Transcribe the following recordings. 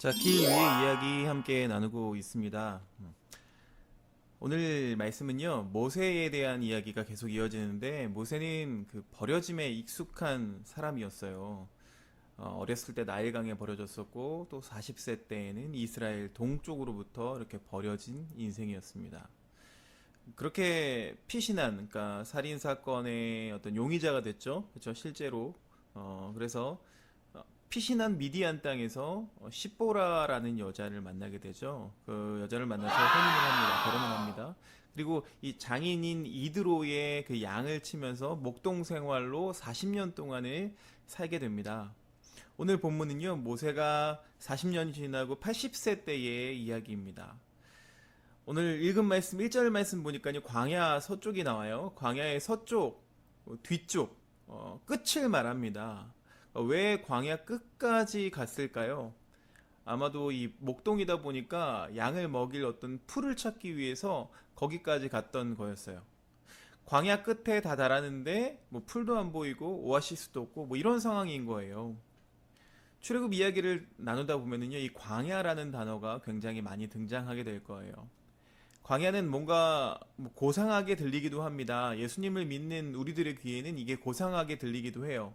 자, 길 위의 이야기 함께 나누고 있습니다. 오늘 말씀은요, 모세에 대한 이야기가 계속 이어지는데, 모세는 그 버려짐에 익숙한 사람이었어요. 어렸을 때 나일강에 버려졌었고, 또 40세 때에는 이스라엘 동쪽으로부터 이렇게 버려진 인생이었습니다. 그렇게 피신한, 그러니까 살인 사건의 어떤 용의자가 됐죠. 그렇죠, 실제로. 그래서 피신한 미디안 땅에서 시보라라는 여자를 만나게 되죠. 그 여자를 만나서 혼인을 합니다. 결혼을 합니다. 그리고 이 장인인 이드로의 그 양을 치면서 목동 생활로 40년 동안을 살게 됩니다. 오늘 본문은요, 모세가 40년이 지나고 80세 때의 이야기입니다. 오늘 읽은 말씀 1절 말씀 보니까요, 광야 서쪽이 나와요. 광야의 서쪽, 뒤쪽, 끝을 말합니다. 왜 광야 끝까지 갔을까요? 아마도 이 목동이다 보니까 양을 먹일 어떤 풀을 찾기 위해서 거기까지 갔던 거였어요. 광야 끝에 다 달았는데 뭐 풀도 안 보이고 오아시스도 없고 뭐 이런 상황인 거예요. 출애굽 이야기를 나누다 보면은요, 이 광야라는 단어가 굉장히 많이 등장하게 될 거예요. 광야는 뭔가 뭐 고상하게 들리기도 합니다. 예수님을 믿는 우리들의 귀에는 이게 고상하게 들리기도 해요.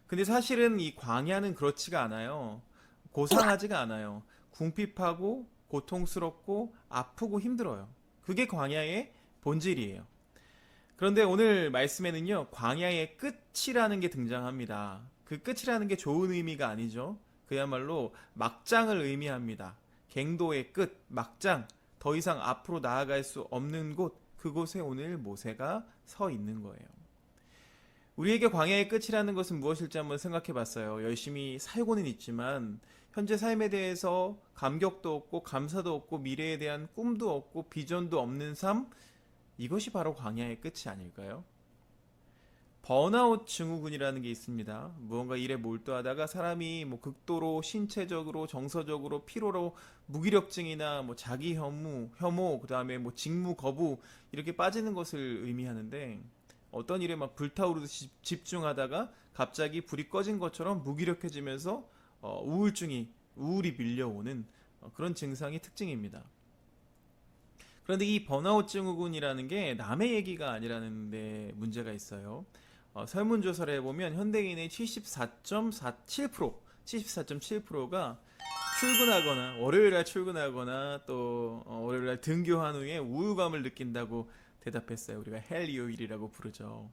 근데 사실은 이 광야는 그렇지가 않아요. 고상하지가 않아요. 궁핍하고 고통스럽고 아프고 힘들어요. 그게 광야의 본질이에요. 그런데 오늘 말씀에는요, 광야의 끝이라는 게 등장합니다. 그 끝이라는 게 좋은 의미가 아니죠. 그야말로 막장을 의미합니다. 갱도의 끝, 막장, 더 이상 앞으로 나아갈 수 없는 곳, 그곳에 오늘 모세가 서 있는 거예요. 우리에게 광야의 끝이라는 것은 무엇일지 한번 생각해 봤어요. 열심히 살고는 있지만 현재 삶에 대해서 감격도 없고 감사도 없고 미래에 대한 꿈도 없고 비전도 없는 삶, 이것이 바로 광야의 끝이 아닐까요? 번아웃 증후군이라는 게 있습니다. 무언가 일에 몰두하다가 사람이 뭐 극도로 신체적으로 정서적으로 피로로 무기력증이나 뭐 자기 혐오, 그다음에 뭐 직무 거부 이렇게 빠지는 것을 의미하는데, 어떤 일에 막 불타오르듯이 집중하다가 갑자기 불이 꺼진 것처럼 무기력해지면서 우울이 밀려오는 그런 증상이 특징입니다. 그런데 이 번아웃 증후군이라는 게 남의 얘기가 아니라는 데 문제가 있어요. 설문조사를 해보면 현대인의 74.7%가 출근하거나 월요일날 출근하거나 또 월요일날 등교한 후에 우울감을 느낀다고 대답했어요. 우리가 헬리오일이라고 부르죠.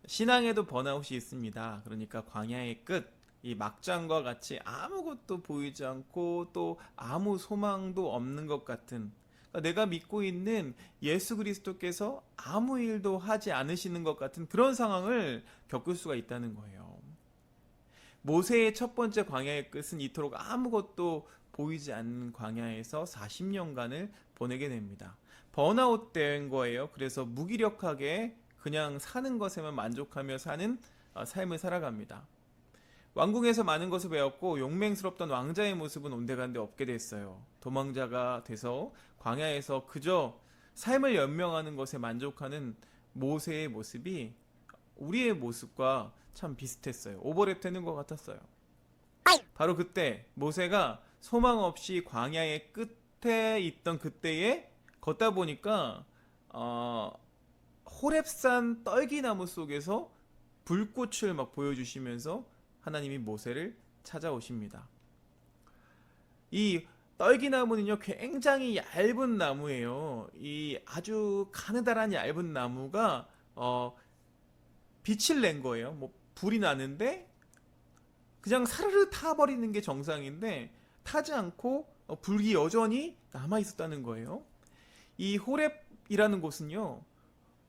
신앙에도 번아웃이 있습니다. 그러니까 광야의 끝, 이 막장과 같이 아무것도 보이지 않고 또 아무 소망도 없는 것 같은, 그러니까 내가 믿고 있는 예수 그리스도께서 아무 일도 하지 않으시는 것 같은 그런 상황을 겪을 수가 있다는 거예요. 모세의 첫 번째 광야의 끝은 이토록 아무것도 보이지 않는 광야에서 40년간을 보내게 됩니다. 번아웃 된 거예요. 그래서 무기력하게 그냥 사는 것에만 만족하며 사는 삶을 살아갑니다. 왕궁에서 많은 것을 배웠고 용맹스럽던 왕자의 모습은 온데간데 없게 됐어요. 도망자가 돼서 광야에서 그저 삶을 연명하는 것에 만족하는 모세의 모습이 우리의 모습과 참 비슷했어요. 오버랩 되는 것 같았어요. 바로 그때 모세가 소망 없이 광야의 끝에 있던 그때에 걷다 보니까 호렙산 떨기나무 속에서 불꽃을 막 보여주시면서 하나님이 모세를 찾아오십니다. 이 떨기나무는요, 굉장히 얇은 나무예요. 이 아주 가느다란 얇은 나무가 빛을 낸 거예요. 뭐 불이 나는데 그냥 사르르 타버리는 게 정상인데 타지 않고 불이 여전히 남아 있었다는 거예요. 이 호렙이라는 곳은요,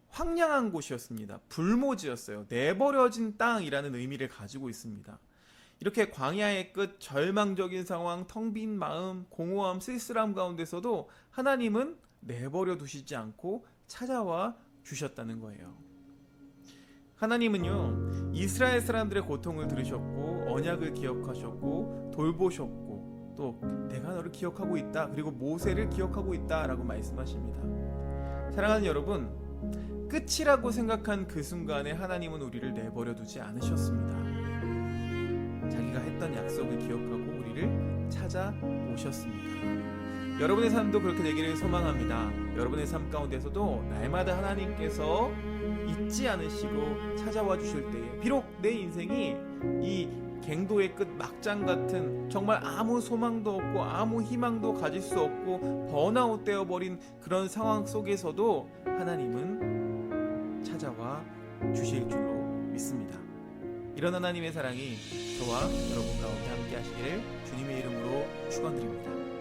황량한 곳이었습니다. 불모지였어요. 내버려진 땅이라는 의미를 가지고 있습니다. 이렇게 광야의 끝, 절망적인 상황, 텅 빈 마음, 공허함, 쓸쓸함 가운데서도 하나님은 내버려 두시지 않고 찾아와 주셨다는 거예요. 하나님은요, 이스라엘 사람들의 고통을 들으셨고 언약을 기억하셨고 돌보셨고 또 내가 너를 기억하고 있다, 그리고 모세를 기억하고 있다 라고 말씀하십니다. 사랑하는 여러분, 끝이라고 생각한 그 순간에 하나님은 우리를 내버려 두지 않으셨습니다. 자기가 했던 약속을 기억하고 우리를 찾아오셨습니다. 여러분의 삶도 그렇게 되기를 소망합니다. 여러분의 삶 가운데서도 날마다 하나님께서 잊지 않으시고 찾아와 주실 때에 비록 내 인생이 이 갱도의 끝 막장 같은 정말 아무 소망도 없고 아무 희망도 가질 수 없고 번아웃 되어버린 그런 상황 속에서도 하나님은 찾아와 주실 줄로 믿습니다. 이런 하나님의 사랑이 저와 여러분 가운데 함께 하시기를 주님의 이름으로 축원드립니다.